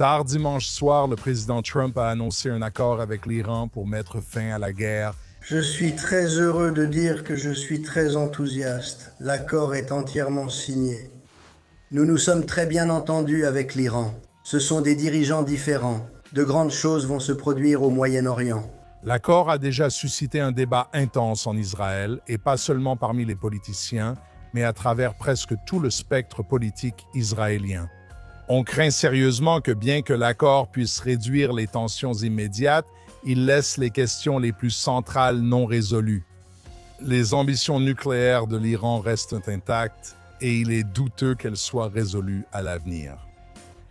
Tard dimanche soir, le président Trump a annoncé un accord avec l'Iran pour mettre fin à la guerre. Je suis très heureux de dire que je suis très enthousiaste. L'accord est entièrement signé. Nous nous sommes très bien entendus avec l'Iran. Ce sont des dirigeants différents. De grandes choses vont se produire au Moyen-Orient. L'accord a déjà suscité un débat intense en Israël, et pas seulement parmi les politiciens, mais à travers presque tout le spectre politique israélien. On craint sérieusement que bien que l'accord puisse réduire les tensions immédiates, il laisse les questions les plus centrales non résolues. Les ambitions nucléaires de l'Iran restent intactes et il est douteux qu'elles soient résolues à l'avenir.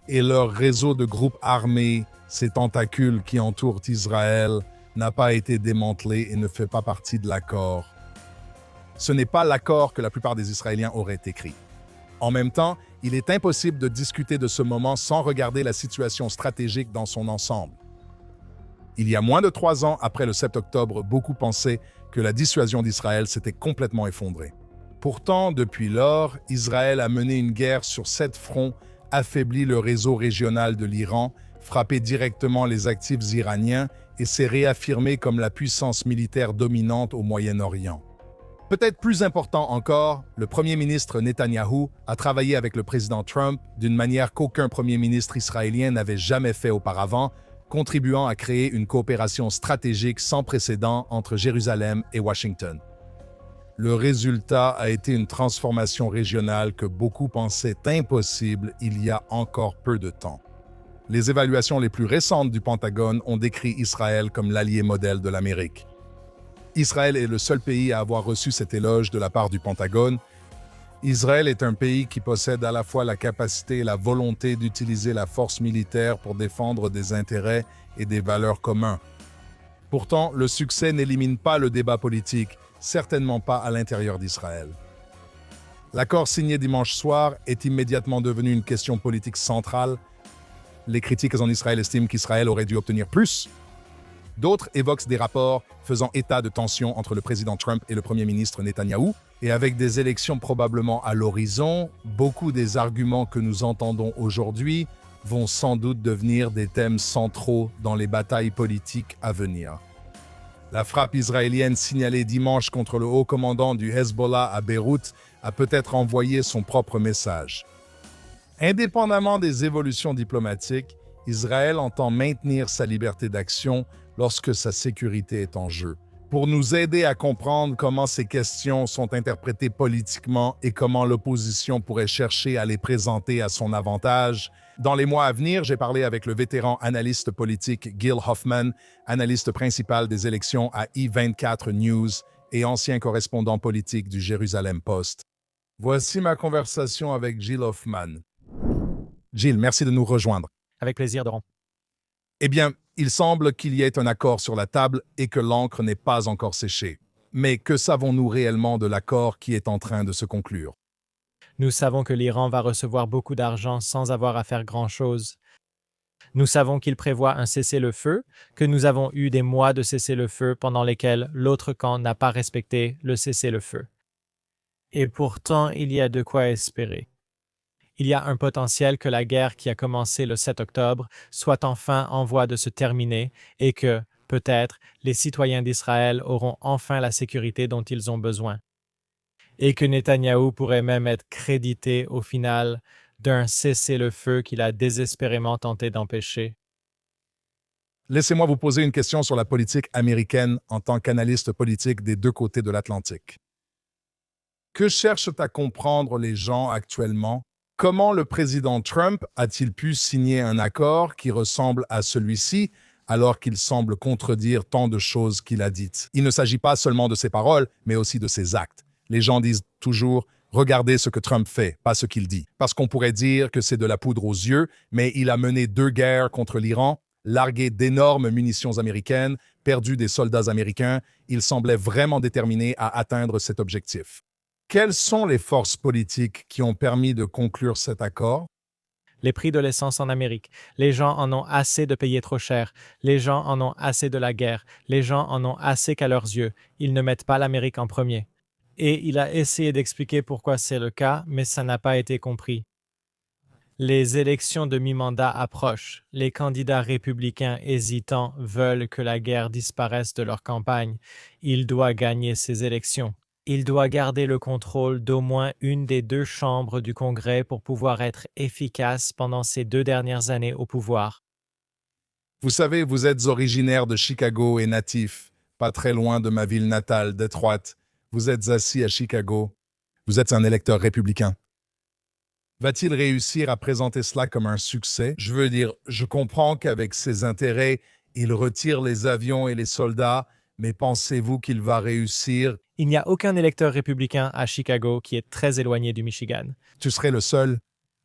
Et leur réseau de groupes armés, ces tentacules qui entourent Israël, n'a pas été démantelé et ne fait pas partie de l'accord. Ce n'est pas l'accord que la plupart des Israéliens auraient écrit. En même temps, il est impossible de discuter de ce moment sans regarder la situation stratégique dans son ensemble. Il y a moins de 3 ans, après le 7 octobre, beaucoup pensaient que la dissuasion d'Israël s'était complètement effondrée. Pourtant, depuis lors, Israël a mené une guerre sur 7 fronts, affaibli le réseau régional de l'Iran, frappé directement les actifs iraniens et s'est réaffirmé comme la puissance militaire dominante au Moyen-Orient. Peut-être plus important encore, le premier ministre Netanyahou a travaillé avec le président Trump d'une manière qu'aucun premier ministre israélien n'avait jamais fait auparavant, contribuant à créer une coopération stratégique sans précédent entre Jérusalem et Washington. Le résultat a été une transformation régionale que beaucoup pensaient impossible il y a encore peu de temps. Les évaluations les plus récentes du Pentagone ont décrit Israël comme l'allié modèle de l'Amérique. Israël est le seul pays à avoir reçu cet éloge de la part du Pentagone. Israël est un pays qui possède à la fois la capacité et la volonté d'utiliser la force militaire pour défendre des intérêts et des valeurs communs. Pourtant, le succès n'élimine pas le débat politique, certainement pas à l'intérieur d'Israël. L'accord signé dimanche soir est immédiatement devenu une question politique centrale. Les critiques en Israël estiment qu'Israël aurait dû obtenir plus. D'autres évoquent des rapports faisant état de tensions entre le président Trump et le premier ministre Netanyahou. Et avec des élections probablement à l'horizon, beaucoup des arguments que nous entendons aujourd'hui vont sans doute devenir des thèmes centraux dans les batailles politiques à venir. La frappe israélienne signalée dimanche contre le haut commandant du Hezbollah à Beyrouth a peut-être envoyé son propre message. Indépendamment des évolutions diplomatiques, Israël entend maintenir sa liberté d'action lorsque sa sécurité est en jeu. Pour nous aider à comprendre comment ces questions sont interprétées politiquement et comment l'opposition pourrait chercher à les présenter à son avantage, dans les mois à venir, j'ai parlé avec le vétéran analyste politique Gil Hoffman, analyste principal des élections à I24 News et ancien correspondant politique du Jérusalem Post. Voici ma conversation avec Gil Hoffman. Gil, merci de nous rejoindre. Avec plaisir, Doron. Eh bien, il semble qu'il y ait un accord sur la table et que l'encre n'est pas encore séchée. Mais que savons-nous réellement de l'accord qui est en train de se conclure? Nous savons que l'Iran va recevoir beaucoup d'argent sans avoir à faire grand-chose. Nous savons qu'il prévoit un cessez-le-feu, que nous avons eu des mois de cessez-le-feu pendant lesquels l'autre camp n'a pas respecté le cessez-le-feu. Et pourtant, il y a de quoi espérer. Il y a un potentiel que la guerre qui a commencé le 7 octobre soit enfin en voie de se terminer et que, peut-être, les citoyens d'Israël auront enfin la sécurité dont ils ont besoin. Et que Netanyahou pourrait même être crédité au final d'un cessez-le-feu qu'il a désespérément tenté d'empêcher. Laissez-moi vous poser une question sur la politique américaine en tant qu'analyste politique des deux côtés de l'Atlantique. Que cherchent à comprendre les gens actuellement? Comment le président Trump a-t-il pu signer un accord qui ressemble à celui-ci alors qu'il semble contredire tant de choses qu'il a dites? Il ne s'agit pas seulement de ses paroles, mais aussi de ses actes. Les gens disent toujours « Regardez ce que Trump fait, pas ce qu'il dit ». Parce qu'on pourrait dire que c'est de la poudre aux yeux, mais il a mené 2 guerres contre l'Iran, largué d'énormes munitions américaines, perdu des soldats américains. Il semblait vraiment déterminé à atteindre cet objectif. Quelles sont les forces politiques qui ont permis de conclure cet accord? Les prix de l'essence en Amérique. Les gens en ont assez de payer trop cher. Les gens en ont assez de la guerre. Les gens en ont assez qu'à leurs yeux. Ils ne mettent pas l'Amérique en premier. Et il a essayé d'expliquer pourquoi c'est le cas, mais ça n'a pas été compris. Les élections de mi-mandat approchent. Les candidats républicains hésitants veulent que la guerre disparaisse de leur campagne. Il doit gagner ces élections. Il doit garder le contrôle d'au moins une des deux chambres du Congrès pour pouvoir être efficace pendant ces 2 dernières années au pouvoir. Vous savez, vous êtes originaire de Chicago et natif, pas très loin de ma ville natale, Détroit. Vous êtes assis à Chicago. Vous êtes un électeur républicain. Va-t-il réussir à présenter cela comme un succès? Je veux dire, je comprends qu'avec ses intérêts, il retire les avions et les soldats, mais pensez-vous qu'il va réussir? Il n'y a aucun électeur républicain à Chicago qui est très éloigné du Michigan. Tu serais le seul.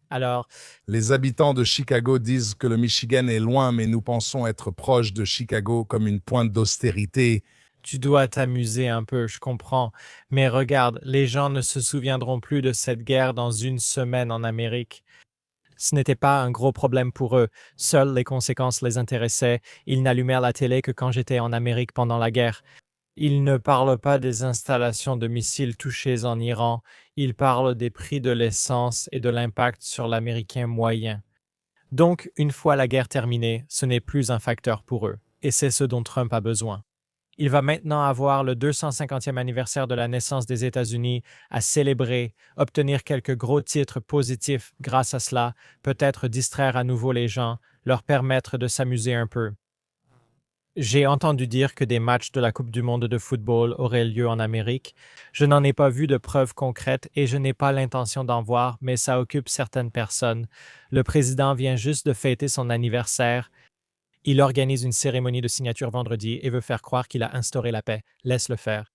Alors, Les habitants de Chicago disent que le Michigan est loin, mais nous pensons être proches de Chicago comme une pointe d'austérité. tu dois t'amuser un peu, je comprends. Mais regarde, les gens ne se souviendront plus de cette guerre dans une semaine en Amérique. Ce n'était pas un gros problème pour eux. Seules les conséquences les intéressaient. Ils n'allumèrent la télé que quand j'étais en Amérique pendant la guerre. Ils ne parlent pas des installations de missiles touchées en Iran. Ils parlent des prix de l'essence et de l'impact sur l'Américain moyen. Donc, une fois la guerre terminée, ce n'est plus un facteur pour eux. Et c'est ce dont Trump a besoin. Il va maintenant avoir le 250e anniversaire de la naissance des États-Unis à célébrer, obtenir quelques gros titres positifs grâce à cela, peut-être distraire à nouveau les gens, leur permettre de s'amuser un peu. J'ai entendu dire que des matchs de la Coupe du monde de football auraient lieu en Amérique. Je n'en ai pas vu de preuves concrètes et je n'ai pas l'intention d'en voir, mais ça occupe certaines personnes. Le président vient juste de fêter son anniversaire. Il organise une cérémonie de signature vendredi et veut faire croire qu'il a instauré la paix. Laisse-le faire.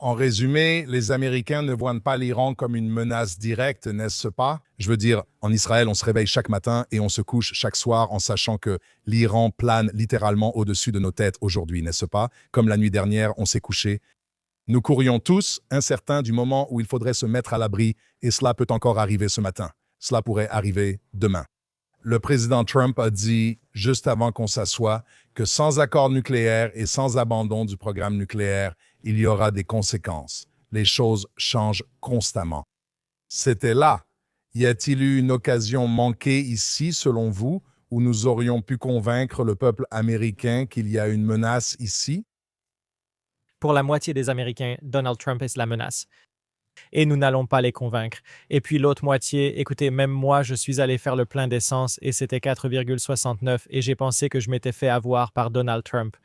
En résumé, les Américains ne voient pas l'Iran comme une menace directe, n'est-ce pas? Je veux dire, en Israël, on se réveille chaque matin et on se couche chaque soir en sachant que l'Iran plane littéralement au-dessus de nos têtes aujourd'hui, n'est-ce pas? Comme la nuit dernière, on s'est couché. Nous courions tous, incertains du moment où il faudrait se mettre à l'abri, et cela peut encore arriver ce matin. Cela pourrait arriver demain. Le président Trump a dit, juste avant qu'on s'assoie, que sans accord nucléaire et sans abandon du programme nucléaire, il y aura des conséquences. Les choses changent constamment. C'était là. Y a-t-il eu une occasion manquée ici, selon vous, où nous aurions pu convaincre le peuple américain qu'il y a une menace ici? Pour la moitié des Américains, Donald Trump est la menace. Et nous n'allons pas les convaincre. Et puis l'autre moitié, écoutez, même moi, je suis allé faire le plein d'essence et c'était 4,69 et j'ai pensé que je m'étais fait avoir par Donald Trump.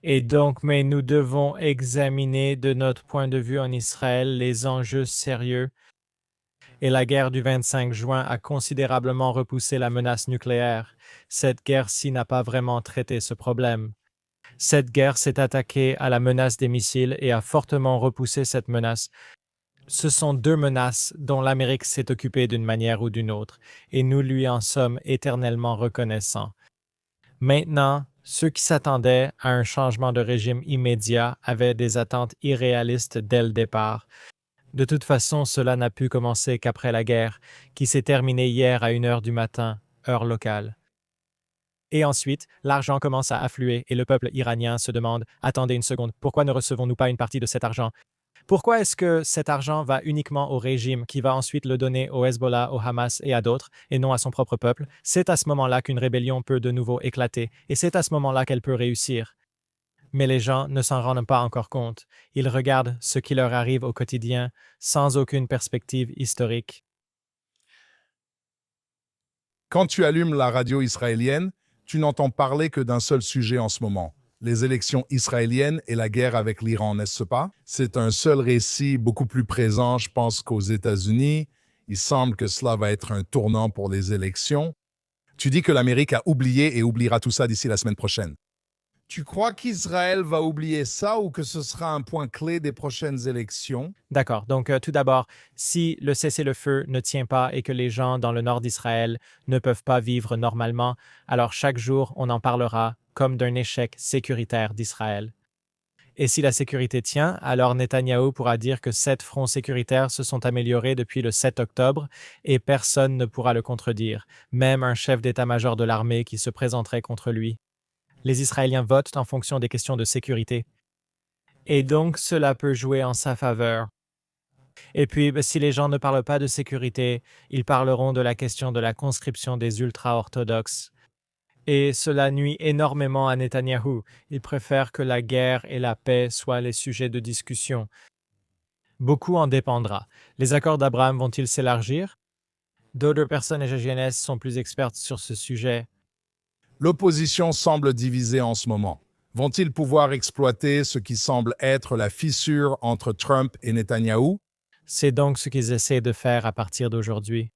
Et donc, mais nous devons examiner de notre point de vue en Israël les enjeux sérieux. Et la guerre du 25 juin a considérablement repoussé la menace nucléaire. Cette guerre-ci n'a pas vraiment traité ce problème. Cette guerre s'est attaquée à la menace des missiles et a fortement repoussé cette menace. Ce sont deux menaces dont l'Amérique s'est occupée d'une manière ou d'une autre, et nous lui en sommes éternellement reconnaissants. Maintenant, ceux qui s'attendaient à un changement de régime immédiat avaient des attentes irréalistes dès le départ. De toute façon, cela n'a pu commencer qu'après la guerre, qui s'est terminée hier à 1 heure du matin, heure locale. Et ensuite, l'argent commence à affluer et le peuple iranien se demande « Attendez une seconde, pourquoi ne recevons-nous pas une partie de cet argent? Pourquoi est-ce que cet argent va uniquement au régime qui va ensuite le donner au Hezbollah, au Hamas et à d'autres, et non à son propre peuple? C'est à ce moment-là qu'une rébellion peut de nouveau éclater, et c'est à ce moment-là qu'elle peut réussir. » Mais les gens ne s'en rendent pas encore compte. Ils regardent ce qui leur arrive au quotidien sans aucune perspective historique. Quand tu allumes la radio israélienne, tu n'entends parler que d'un seul sujet en ce moment, les élections israéliennes et la guerre avec l'Iran, n'est-ce pas? C'est un seul récit beaucoup plus présent, je pense, qu'aux États-Unis. Il semble que cela va être un tournant pour les élections. Tu dis que l'Amérique a oublié et oubliera tout ça d'ici la semaine prochaine. Tu crois qu'Israël va oublier ça ou que ce sera un point clé des prochaines élections? D'accord. Donc, tout d'abord, si le cessez-le-feu ne tient pas et que les gens dans le nord d'Israël ne peuvent pas vivre normalement, alors chaque jour, on en parlera comme d'un échec sécuritaire d'Israël. Et si la sécurité tient, alors Netanyahou pourra dire que 7 fronts sécuritaires se sont améliorés depuis le 7 octobre et personne ne pourra le contredire, même un chef d'état-major de l'armée qui se présenterait contre lui. Les Israéliens votent en fonction des questions de sécurité. Et donc, cela peut jouer en sa faveur. Et puis, si les gens ne parlent pas de sécurité, ils parleront de la question de la conscription des ultra-orthodoxes. Et cela nuit énormément à Netanyahou. Il préfère que la guerre et la paix soient les sujets de discussion. Beaucoup en dépendra. Les accords d'Abraham vont-ils s'élargir? D'autres personnes jeunesse sont plus expertes sur ce sujet. L'opposition semble divisée en ce moment. Vont-ils pouvoir exploiter ce qui semble être la fissure entre Trump et Netanyahou? C'est donc ce qu'ils essaient de faire à partir d'aujourd'hui.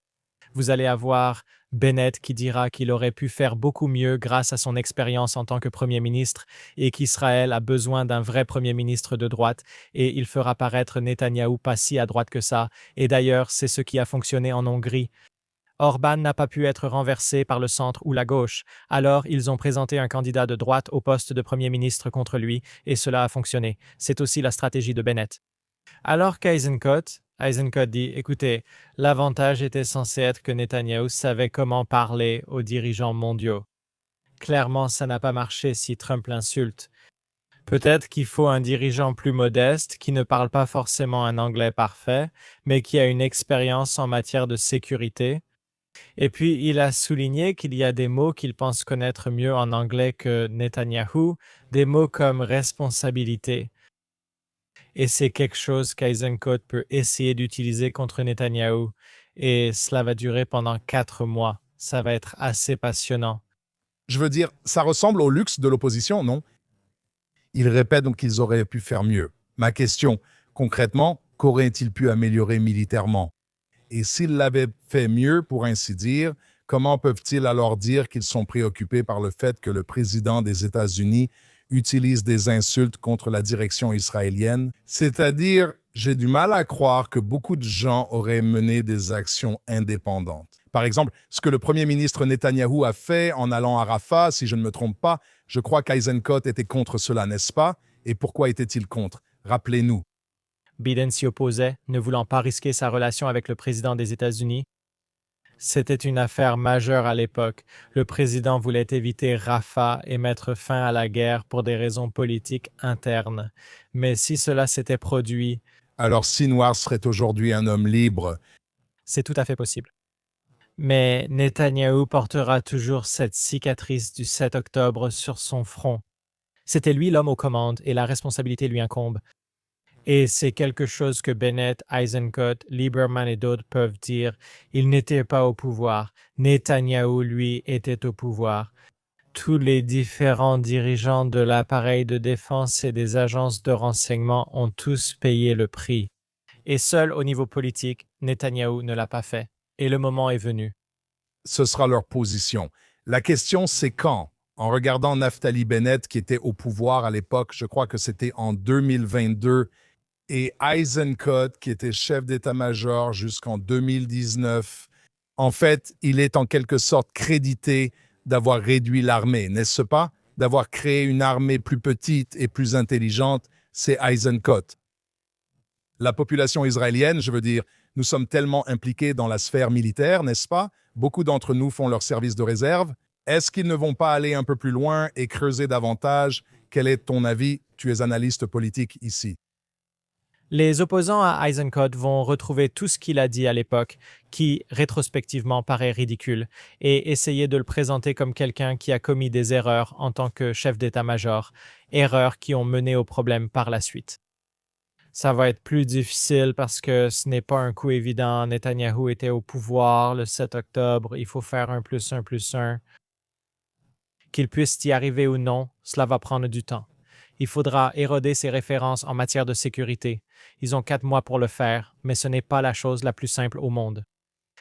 Vous allez avoir Bennett qui dira qu'il aurait pu faire beaucoup mieux grâce à son expérience en tant que Premier ministre et qu'Israël a besoin d'un vrai Premier ministre de droite et il fera paraître Netanyahou pas si à droite que ça. Et d'ailleurs, c'est ce qui a fonctionné en Hongrie. Orban n'a pas pu être renversé par le centre ou la gauche, alors ils ont présenté un candidat de droite au poste de Premier ministre contre lui et cela a fonctionné. C'est aussi la stratégie de Bennett. Alors qu'Eisenkot dit, écoutez, l'avantage était censé être que Netanyahou savait comment parler aux dirigeants mondiaux. Clairement, ça n'a pas marché si Trump l'insulte. Peut-être qu'il faut un dirigeant plus modeste, qui ne parle pas forcément un anglais parfait, mais qui a une expérience en matière de sécurité. Et puis, il a souligné qu'il y a des mots qu'il pense connaître mieux en anglais que Netanyahou, des mots comme responsabilité. Et c'est quelque chose qu'Eisenkot peut essayer d'utiliser contre Netanyahou. Et cela va durer pendant 4 mois. Ça va être assez passionnant. Je veux dire, ça ressemble au luxe de l'opposition, non? Ils répètent donc qu'ils auraient pu faire mieux. Ma question, concrètement, qu'auraient-ils pu améliorer militairement? Et s'ils l'avaient fait mieux, pour ainsi dire, comment peuvent-ils alors dire qu'ils sont préoccupés par le fait que le président des États-Unis utilise des insultes contre la direction israélienne? C'est-à-dire, j'ai du mal à croire que beaucoup de gens auraient mené des actions indépendantes. Par exemple, ce que le premier ministre Netanyahou a fait en allant à Rafah, si je ne me trompe pas, je crois qu'Eisenkot était contre cela, n'est-ce pas? Et pourquoi était-il contre? Rappelez-nous. Biden s'y opposait, ne voulant pas risquer sa relation avec le président des États-Unis. C'était une affaire majeure à l'époque. Le président voulait éviter Rafah et mettre fin à la guerre pour des raisons politiques internes. Mais si cela s'était produit, Alors Sinwar serait aujourd'hui un homme libre. c'est tout à fait possible. Mais Netanyahou portera toujours cette cicatrice du 7 octobre sur son front. C'était lui l'homme aux commandes et la responsabilité lui incombe. Et c'est quelque chose que Bennett, Eisenkot, Lieberman et d'autres peuvent dire. Il n'était pas au pouvoir. Netanyahou, lui, était au pouvoir. Tous les différents dirigeants de l'appareil de défense et des agences de renseignement ont tous payé le prix. Et seul au niveau politique, Netanyahou ne l'a pas fait. Et le moment est venu. Ce sera leur position. La question, c'est quand? En regardant Naftali Bennett, qui était au pouvoir à l'époque, je crois que c'était en 2022, et Eisenkot, qui était chef d'état-major jusqu'en 2019. En fait, il est en quelque sorte crédité d'avoir réduit l'armée, n'est-ce pas? D'avoir créé une armée plus petite et plus intelligente, c'est Eisenkot. La population israélienne, je veux dire, nous sommes tellement impliqués dans la sphère militaire, n'est-ce pas? Beaucoup d'entre nous font leur service de réserve. Est-ce qu'ils ne vont pas aller un peu plus loin et creuser davantage? Quel est ton avis? Tu es analyste politique ici. Les opposants à Eisenkot vont retrouver tout ce qu'il a dit à l'époque, qui, rétrospectivement, paraît ridicule, et essayer de le présenter comme quelqu'un qui a commis des erreurs en tant que chef d'état-major, erreurs qui ont mené au problème par la suite. Ça va être plus difficile parce que ce n'est pas un coup évident. Netanyahou était au pouvoir le 7 octobre, il faut faire 1+1+1. Qu'il puisse y arriver ou non, cela va prendre du temps. Il faudra éroder ses références en matière de sécurité. Ils ont 4 mois pour le faire, mais ce n'est pas la chose la plus simple au monde.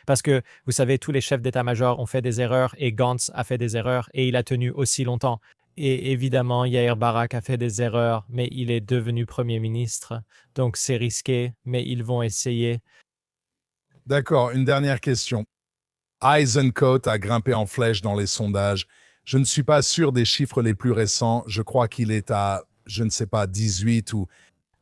Parce que, vous savez, tous les chefs d'état-major ont fait des erreurs et Gantz a fait des erreurs et il a tenu aussi longtemps. Et évidemment, Yair Barak a fait des erreurs, mais il est devenu Premier ministre. Donc c'est risqué, mais ils vont essayer. D'accord, une dernière question. Eisenkot a grimpé en flèche dans les sondages. Je ne suis pas sûr des chiffres les plus récents. Je crois qu'il est à, je ne sais pas, 18 ou...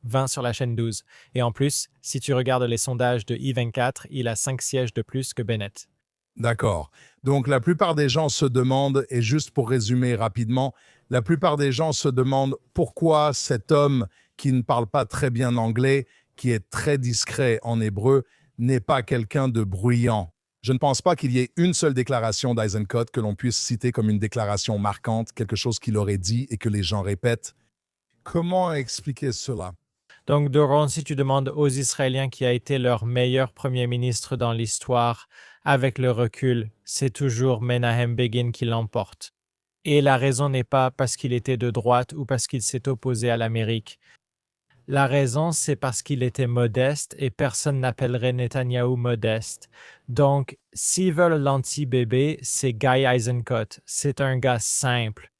20 sur la chaîne 12. Et en plus, si tu regardes les sondages de I24, il a 5 sièges de plus que Bennett. D'accord. Donc la plupart des gens se demandent, et juste pour résumer rapidement, la plupart des gens se demandent pourquoi cet homme qui ne parle pas très bien anglais, qui est très discret en hébreu, n'est pas quelqu'un de bruyant. Je ne pense pas qu'il y ait une seule déclaration d'Eisenkot que l'on puisse citer comme une déclaration marquante, quelque chose qu'il aurait dit et que les gens répètent. Comment expliquer cela? Donc, Doron, si tu demandes aux Israéliens qui a été leur meilleur premier ministre dans l'histoire, avec le recul, c'est toujours Menahem Begin qui l'emporte. Et la raison n'est pas parce qu'il était de droite ou parce qu'il s'est opposé à l'Amérique. La raison, c'est parce qu'il était modeste et personne n'appellerait Netanyahou modeste. Donc, s'ils veulent l'anti-bébé, c'est Guy Eisenkot. C'est un gars simple.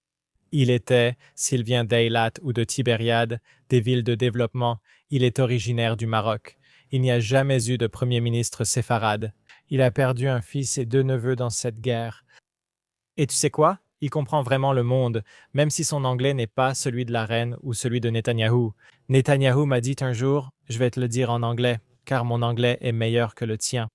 Il était, s'il vient d'Eilat ou de Tibériade, des villes de développement, il est originaire du Maroc. Il n'y a jamais eu de premier ministre séfarade. Il a perdu un fils et 2 neveux dans cette guerre. Et tu sais quoi? Il comprend vraiment le monde, même si son anglais n'est pas celui de la reine ou celui de Netanyahou. Netanyahou m'a dit un jour, je vais te le dire en anglais, car mon anglais est meilleur que le tien.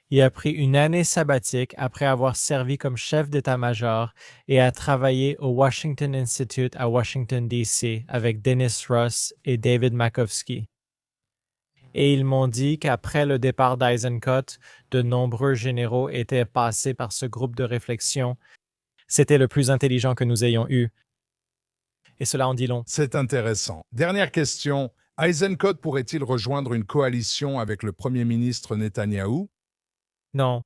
Il a pris une année sabbatique après avoir servi comme chef d'état-major et a travaillé au Washington Institute à Washington, D.C. avec Dennis Ross et David Makovsky. Et ils m'ont dit qu'après le départ d'Eisenkot, de nombreux généraux étaient passés par ce groupe de réflexion. C'était le plus intelligent que nous ayons eu. Et cela en dit long. C'est intéressant. Dernière question. Eisenkot pourrait-il rejoindre une coalition avec le Premier ministre Netanyahou? Non.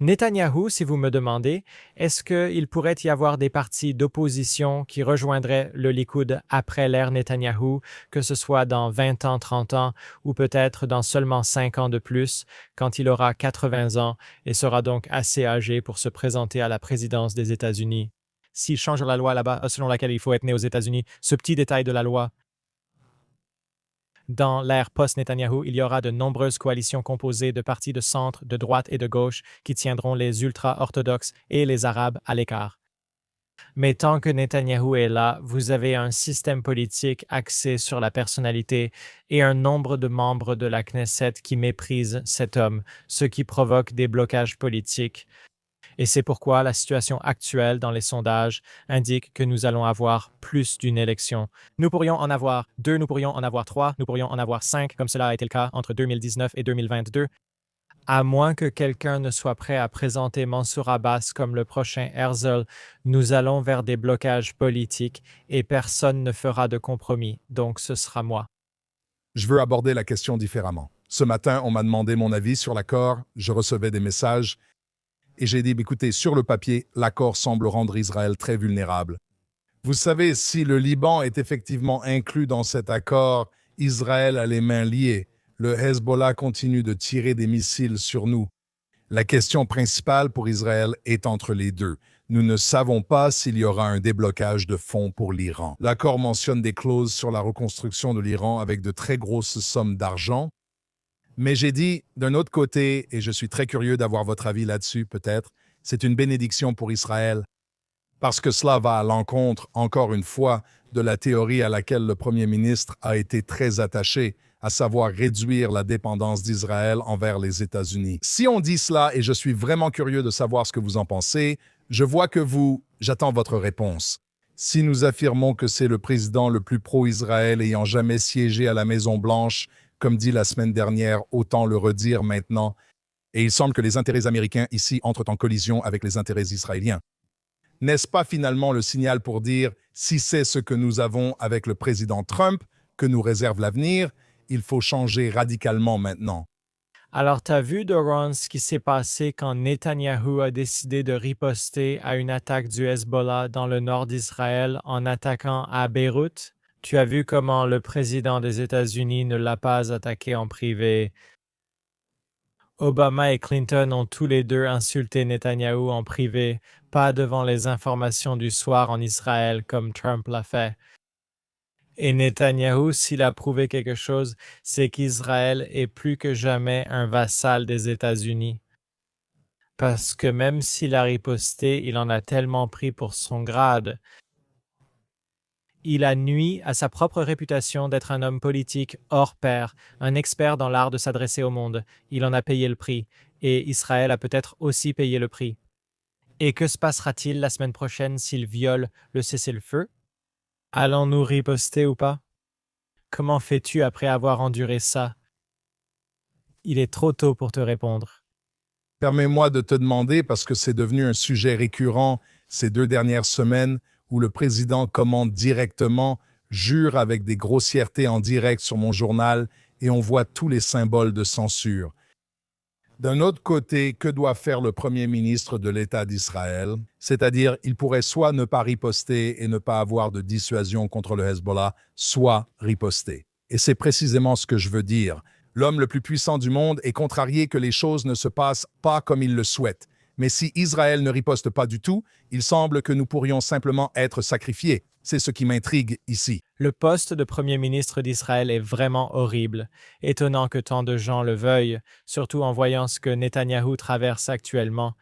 Netanyahou, si vous me demandez, est-ce qu'il pourrait y avoir des partis d'opposition qui rejoindraient le Likoud après l'ère Netanyahou, que ce soit dans 20 ans, 30 ans, ou peut-être dans seulement 5 ans de plus, quand il aura 80 ans et sera donc assez âgé pour se présenter à la présidence des États-Unis? S'il change la loi là-bas, selon laquelle il faut être né aux États-Unis, ce petit détail de la loi, dans l'ère post-Netanyahou, il y aura de nombreuses coalitions composées de partis de centre, de droite et de gauche qui tiendront les ultra-orthodoxes et les Arabes à l'écart. Mais tant que Netanyahou est là, vous avez un système politique axé sur la personnalité et un nombre de membres de la Knesset qui méprisent cet homme, ce qui provoque des blocages politiques. Et c'est pourquoi la situation actuelle dans les sondages indique que nous allons avoir plus d'une élection. Nous pourrions en avoir 2, nous pourrions en avoir 3, nous pourrions en avoir 5, comme cela a été le cas entre 2019 et 2022, à moins que quelqu'un ne soit prêt à présenter Mansour Abbas comme le prochain Herzl. Nous allons vers des blocages politiques et personne ne fera de compromis, donc ce sera moi. Je veux aborder la question différemment. Ce matin, on m'a demandé mon avis sur l'accord, je recevais des messages, et j'ai dit, écoutez, sur le papier, l'accord semble rendre Israël très vulnérable. Vous savez, si le Liban est effectivement inclus dans cet accord, Israël a les mains liées. Le Hezbollah continue de tirer des missiles sur nous. La question principale pour Israël est entre les deux. Nous ne savons pas s'il y aura un déblocage de fonds pour l'Iran. L'accord mentionne des clauses sur la reconstruction de l'Iran avec de très grosses sommes d'argent. Mais j'ai dit, d'un autre côté, et je suis très curieux d'avoir votre avis là-dessus peut-être, c'est une bénédiction pour Israël, parce que cela va à l'encontre, encore une fois, de la théorie à laquelle le Premier ministre a été très attaché, à savoir réduire la dépendance d'Israël envers les États-Unis. Si on dit cela, et je suis vraiment curieux de savoir ce que vous en pensez, je vois que j'attends votre réponse. Si nous affirmons que c'est le président le plus pro-Israël ayant jamais siégé à la Maison-Blanche, comme dit la semaine dernière, autant le redire maintenant, et il semble que les intérêts américains ici entrent en collision avec les intérêts israéliens. N'est-ce pas finalement le signal pour dire, si c'est ce que nous avons avec le président Trump, que nous réserve l'avenir, il faut changer radicalement maintenant? Alors, tu as vu, Doron, ce qui s'est passé quand Netanyahou a décidé de riposter à une attaque du Hezbollah dans le nord d'Israël en attaquant à Beyrouth? Tu as vu comment le président des États-Unis ne l'a pas attaqué en privé. Obama et Clinton ont tous les deux insulté Netanyahou en privé, pas devant les informations du soir en Israël comme Trump l'a fait. Et Netanyahou, s'il a prouvé quelque chose, c'est qu'Israël est plus que jamais un vassal des États-Unis. Parce que même s'il a riposté, il en a tellement pris pour son grade. Il a nui à sa propre réputation d'être un homme politique hors pair, un expert dans l'art de s'adresser au monde. Il en a payé le prix, et Israël a peut-être aussi payé le prix. Et que se passera-t-il la semaine prochaine s'il viole le cessez-le-feu? Allons-nous riposter ou pas? Comment fais-tu après avoir enduré ça? Il est trop tôt pour te répondre. Permets-moi de te demander, parce que c'est devenu un sujet récurrent ces 2 dernières semaines, où le président commande directement, jure avec des grossièretés en direct sur mon journal, et on voit tous les symboles de censure. D'un autre côté, que doit faire le premier ministre de l'État d'Israël? C'est-à-dire, il pourrait soit ne pas riposter et ne pas avoir de dissuasion contre le Hezbollah, soit riposter. Et c'est précisément ce que je veux dire. L'homme le plus puissant du monde est contrarié que les choses ne se passent pas comme il le souhaite. Mais si Israël ne riposte pas du tout, il semble que nous pourrions simplement être sacrifiés. C'est ce qui m'intrigue ici. Le poste de Premier ministre d'Israël est vraiment horrible. Étonnant que tant de gens le veuillent, surtout en voyant ce que Netanyahou traverse actuellement.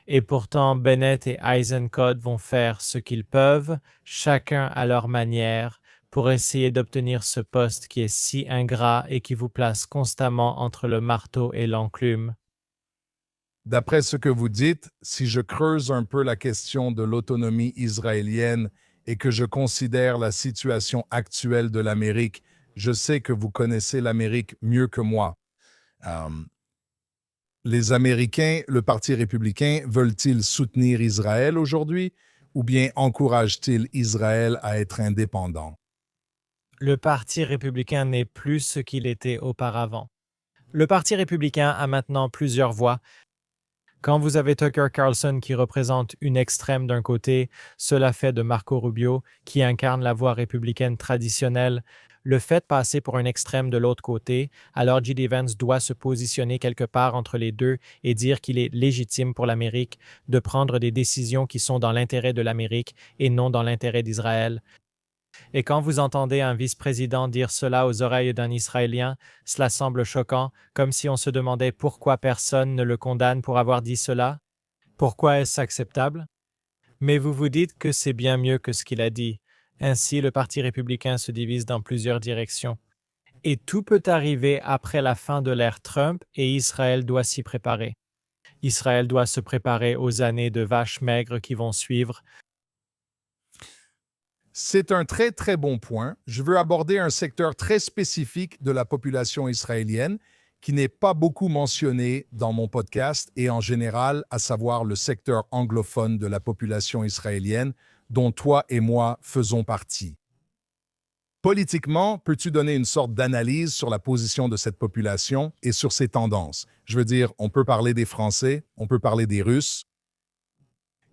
Et pourtant, Bennett et Eisenkot vont faire ce qu'ils peuvent, chacun à leur manière, pour essayer d'obtenir ce poste qui est si ingrat et qui vous place constamment entre le marteau et l'enclume. D'après ce que vous dites, si je creuse un peu la question de l'autonomie israélienne et que je considère la situation actuelle de l'Amérique, je sais que vous connaissez l'Amérique mieux que moi. Les Américains, le Parti républicain, veulent-ils soutenir Israël aujourd'hui ou bien encouragent-ils Israël à être indépendant? Le Parti républicain n'est plus ce qu'il était auparavant. Le Parti républicain a maintenant plusieurs voix. Quand vous avez Tucker Carlson qui représente une extrême d'un côté, cela fait de Marco Rubio, qui incarne la voie républicaine traditionnelle, le fait de passer pour un extrême de l'autre côté, alors J.D. Vance doit se positionner quelque part entre les deux et dire qu'il est légitime pour l'Amérique de prendre des décisions qui sont dans l'intérêt de l'Amérique et non dans l'intérêt d'Israël. Et quand vous entendez un vice-président dire cela aux oreilles d'un Israélien, cela semble choquant, comme si on se demandait pourquoi personne ne le condamne pour avoir dit cela. Pourquoi est-ce acceptable? Mais vous vous dites que c'est bien mieux que ce qu'il a dit. Ainsi, le Parti républicain se divise dans plusieurs directions. Et tout peut arriver après la fin de l'ère Trump et Israël doit s'y préparer. Israël doit se préparer aux années de vaches maigres qui vont suivre. C'est un très, très bon point. Je veux aborder un secteur très spécifique de la population israélienne qui n'est pas beaucoup mentionné dans mon podcast et en général, à savoir le secteur anglophone de la population israélienne dont toi et moi faisons partie. Politiquement, peux-tu donner une sorte d'analyse sur la position de cette population et sur ses tendances? Je veux dire, on peut parler des Français, on peut parler des Russes.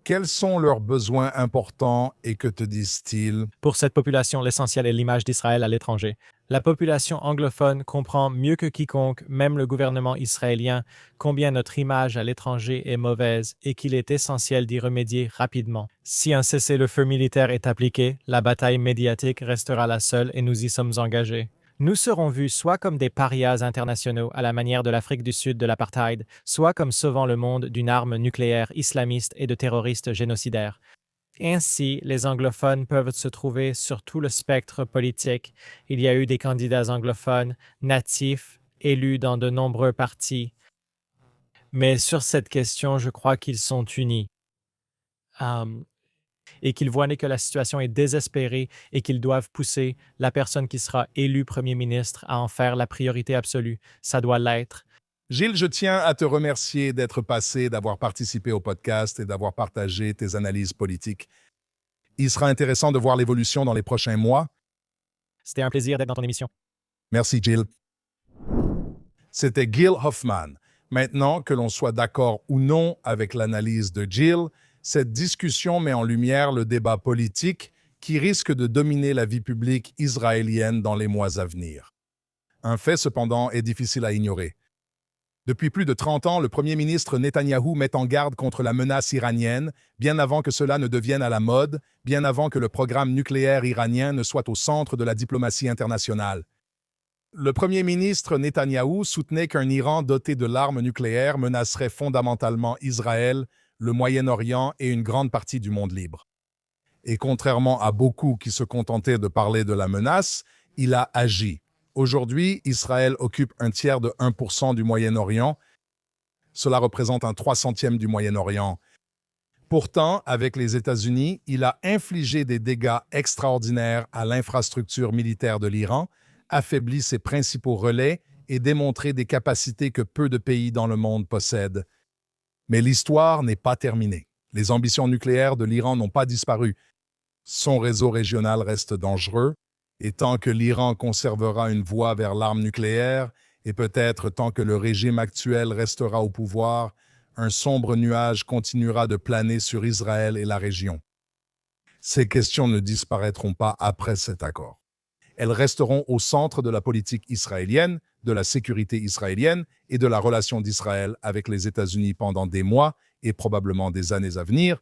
Quels sont leurs besoins importants et que te disent-ils? Pour cette population, l'essentiel est l'image d'Israël à l'étranger. La population anglophone comprend mieux que quiconque, même le gouvernement israélien, combien notre image à l'étranger est mauvaise et qu'il est essentiel d'y remédier rapidement. Si un cessez-le-feu militaire est appliqué, la bataille médiatique restera la seule et nous y sommes engagés. Nous serons vus soit comme des parias internationaux à la manière de l'Afrique du Sud de l'apartheid, soit comme sauvant le monde d'une arme nucléaire islamiste et de terroristes génocidaires. Ainsi, les anglophones peuvent se trouver sur tout le spectre politique. Il y a eu des candidats anglophones, natifs, élus dans de nombreux partis. Mais sur cette question, je crois qu'ils sont unis. Et qu'ils voient que la situation est désespérée et qu'ils doivent pousser la personne qui sera élue premier ministre à en faire la priorité absolue. Ça doit l'être. Gilles, je tiens à te remercier d'être passé, d'avoir participé au podcast et d'avoir partagé tes analyses politiques. Il sera intéressant de voir l'évolution dans les prochains mois. C'était un plaisir d'être dans ton émission. Merci, Gilles. C'était Gil Hoffman. Maintenant, que l'on soit d'accord ou non avec l'analyse de Gilles, cette discussion met en lumière le débat politique qui risque de dominer la vie publique israélienne dans les mois à venir. Un fait, cependant, est difficile à ignorer. Depuis plus de 30 ans, le premier ministre Netanyahou met en garde contre la menace iranienne, bien avant que cela ne devienne à la mode, bien avant que le programme nucléaire iranien ne soit au centre de la diplomatie internationale. Le premier ministre Netanyahou soutenait qu'un Iran doté de l'arme nucléaire menacerait fondamentalement Israël, le Moyen-Orient et une grande partie du monde libre. Et contrairement à beaucoup qui se contentaient de parler de la menace, il a agi. Aujourd'hui, Israël occupe un tiers de 1% du Moyen-Orient. Cela représente un 300e du Moyen-Orient. Pourtant, avec les États-Unis, il a infligé des dégâts extraordinaires à l'infrastructure militaire de l'Iran, affaibli ses principaux relais et démontré des capacités que peu de pays dans le monde possèdent. Mais l'histoire n'est pas terminée. Les ambitions nucléaires de l'Iran n'ont pas disparu. Son réseau régional reste dangereux, et tant que l'Iran conservera une voie vers l'arme nucléaire, et peut-être tant que le régime actuel restera au pouvoir, un sombre nuage continuera de planer sur Israël et la région. Ces questions ne disparaîtront pas après cet accord. Elles resteront au centre de la politique israélienne, de la sécurité israélienne et de la relation d'Israël avec les États-Unis pendant des mois et probablement des années à venir.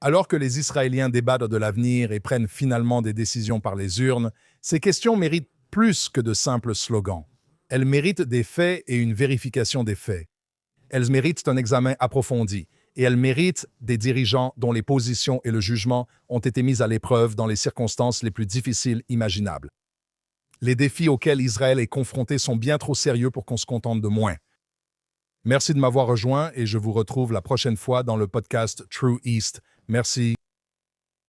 Alors que les Israéliens débattent de l'avenir et prennent finalement des décisions par les urnes, ces questions méritent plus que de simples slogans. Elles méritent des faits et une vérification des faits. Elles méritent un examen approfondi et elles méritent des dirigeants dont les positions et le jugement ont été mis à l'épreuve dans les circonstances les plus difficiles imaginables. Les défis auxquels Israël est confronté sont bien trop sérieux pour qu'on se contente de moins. Merci de m'avoir rejoint et je vous retrouve la prochaine fois dans le podcast True East. Merci.